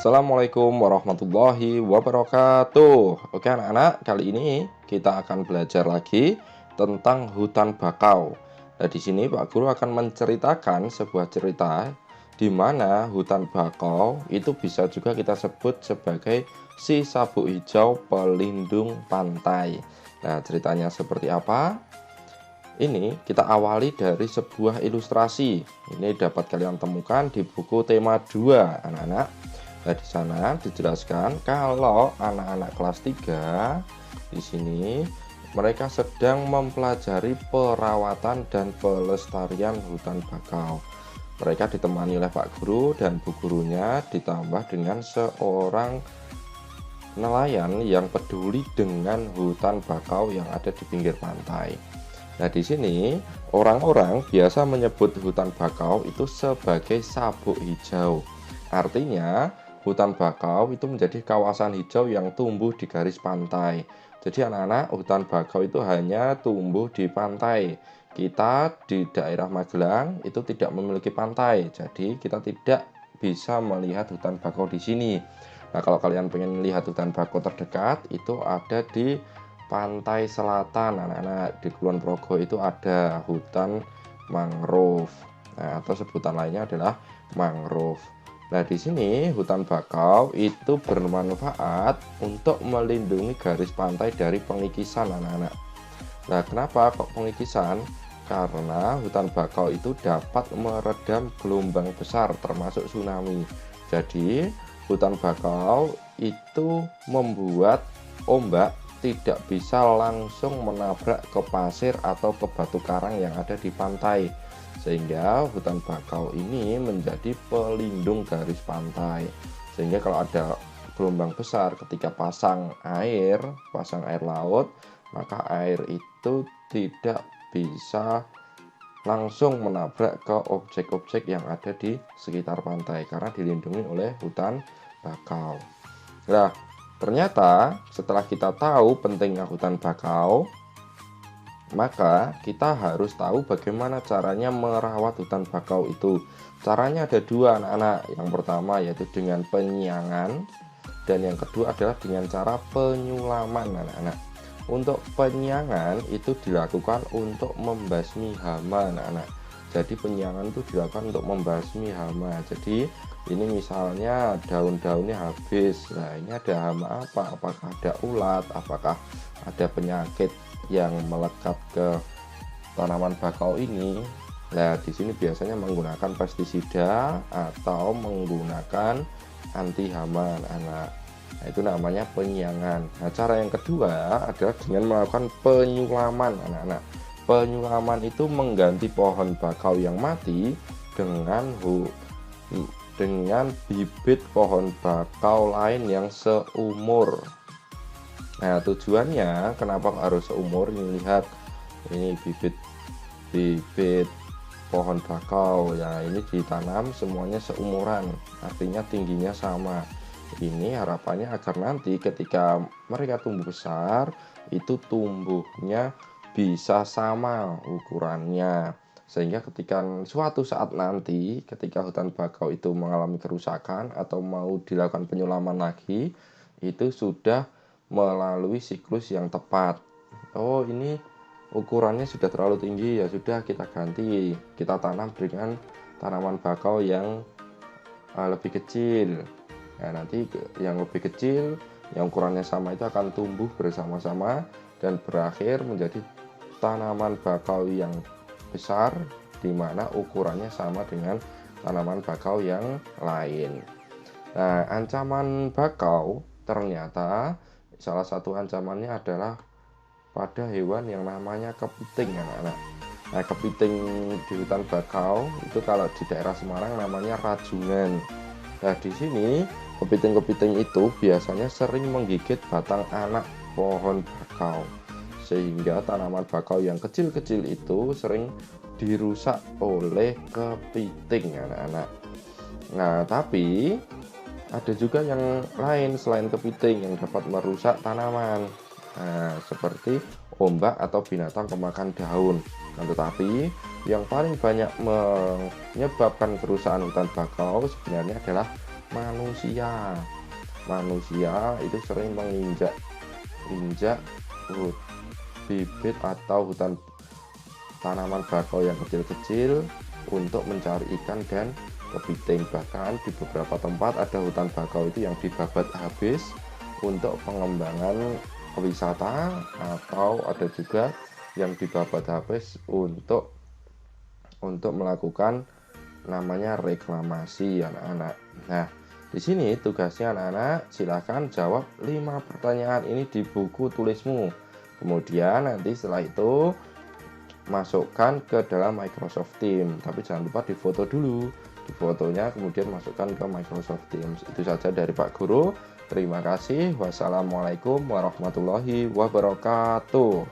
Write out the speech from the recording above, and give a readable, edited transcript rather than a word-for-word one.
Assalamualaikum warahmatullahi wabarakatuh. Oke anak-anak, kali ini kita akan belajar lagi tentang hutan bakau. Nah, di sini Pak Guru akan menceritakan sebuah cerita di mana hutan bakau itu bisa juga kita sebut sebagai si sabuk hijau pelindung pantai. Nah, ceritanya seperti apa? Ini kita awali dari sebuah ilustrasi. Ini dapat kalian temukan di buku tema 2, anak-anak. Nah, di sana dijelaskan kalau anak-anak kelas 3 di sini mereka sedang mempelajari perawatan dan pelestarian hutan bakau. Mereka ditemani oleh Pak Guru dan Bu Gurunya ditambah dengan seorang nelayan yang peduli dengan hutan bakau yang ada di pinggir pantai. Nah, di sini orang-orang biasa menyebut hutan bakau itu sebagai sabuk hijau. Artinya, hutan bakau itu menjadi kawasan hijau yang tumbuh di garis pantai. Jadi anak-anak, hutan bakau itu hanya tumbuh di pantai. Kita di daerah Magelang itu tidak memiliki pantai, jadi kita tidak bisa melihat hutan bakau di sini. Nah, kalau kalian pengen lihat hutan bakau terdekat, itu ada di pantai selatan, anak-anak. Di Kulon Progo itu ada hutan mangrove. Nah, atau sebutan lainnya adalah mangrove. Nah, di sini hutan bakau itu bermanfaat untuk melindungi garis pantai dari pengikisan, anak-anak. Nah, kenapa kok pengikisan? Karena hutan bakau itu dapat meredam gelombang besar termasuk tsunami. Jadi, hutan bakau itu membuat ombak tidak bisa langsung menabrak ke pasir atau ke batu karang yang ada di pantai. Sehingga hutan bakau ini menjadi pelindung garis pantai. Sehingga kalau ada gelombang besar ketika pasang air laut, maka air itu tidak bisa langsung menabrak ke objek-objek yang ada di sekitar pantai karena dilindungi oleh hutan bakau. Nah, ternyata setelah kita tahu pentingnya hutan bakau, maka kita harus tahu bagaimana caranya merawat hutan bakau itu. Caranya ada dua, anak-anak. Yang pertama yaitu dengan penyiangan, dan yang kedua adalah dengan cara penyulaman, anak-anak. Untuk penyiangan itu dilakukan untuk membasmi hama, anak-anak. Jadi penyiangan itu dilakukan untuk membasmi hama. Jadi ini misalnya daun-daunnya habis. Nah, ini ada hama apa? Apakah ada ulat? Apakah ada penyakit yang melekat ke tanaman bakau ini? Nah, di sini biasanya menggunakan pestisida atau menggunakan anti hama, anak-anak. Nah, itu namanya penyiangan. Nah, cara yang kedua adalah dengan melakukan penyulaman, anak-anak. Penyulaman itu mengganti pohon bakau yang mati dengan bibit pohon bakau lain yang seumur. Nah, tujuannya kenapa harus seumur? Ini lihat, ini bibit pohon bakau ya, ini ditanam semuanya seumuran, artinya tingginya sama. Ini harapannya agar nanti ketika mereka tumbuh besar itu tumbuhnya bisa sama ukurannya, sehingga ketika suatu saat nanti ketika hutan bakau itu mengalami kerusakan atau mau dilakukan penyulaman lagi, itu sudah melalui siklus yang tepat. Oh, ini ukurannya sudah terlalu tinggi, ya sudah kita ganti, kita tanam dengan tanaman bakau yang lebih kecil. Nah, nanti yang lebih kecil yang ukurannya sama itu akan tumbuh bersama-sama dan berakhir menjadi tanaman bakau yang besar di mana ukurannya sama dengan tanaman bakau yang lain. Nah, ancaman bakau ternyata salah satu ancamannya adalah pada hewan yang namanya kepiting, anak-anak. Nah, kepiting di hutan bakau itu kalau di daerah Semarang namanya rajungan. Nah, di sini kepiting-kepiting itu biasanya sering menggigit batang anak pohon bakau, sehingga tanaman bakau yang kecil-kecil itu sering dirusak oleh kepiting, anak-anak. Nah, tapi ada juga yang lain selain kepiting yang dapat merusak tanaman. Nah, seperti ombak atau binatang pemakan daun. Nah, tetapi yang paling banyak menyebabkan kerusakan hutan bakau sebenarnya adalah manusia. Manusia itu sering menginjak bibit atau hutan tanaman bakau yang kecil-kecil untuk mencari ikan dan kepiting. Bahkan di beberapa tempat ada hutan bakau itu yang dibabat habis untuk pengembangan wisata, atau ada juga yang dibabat habis untuk melakukan namanya reklamasi, anak-anak. Nah, di sini tugasnya anak-anak silahkan jawab 5 pertanyaan ini di buku tulismu. Kemudian nanti setelah itu masukkan ke dalam Microsoft Teams. Tapi jangan lupa difoto dulu. Di fotonya kemudian masukkan ke Microsoft Teams. Itu saja dari Pak Guru. Terima kasih. Wassalamualaikum warahmatullahi wabarakatuh.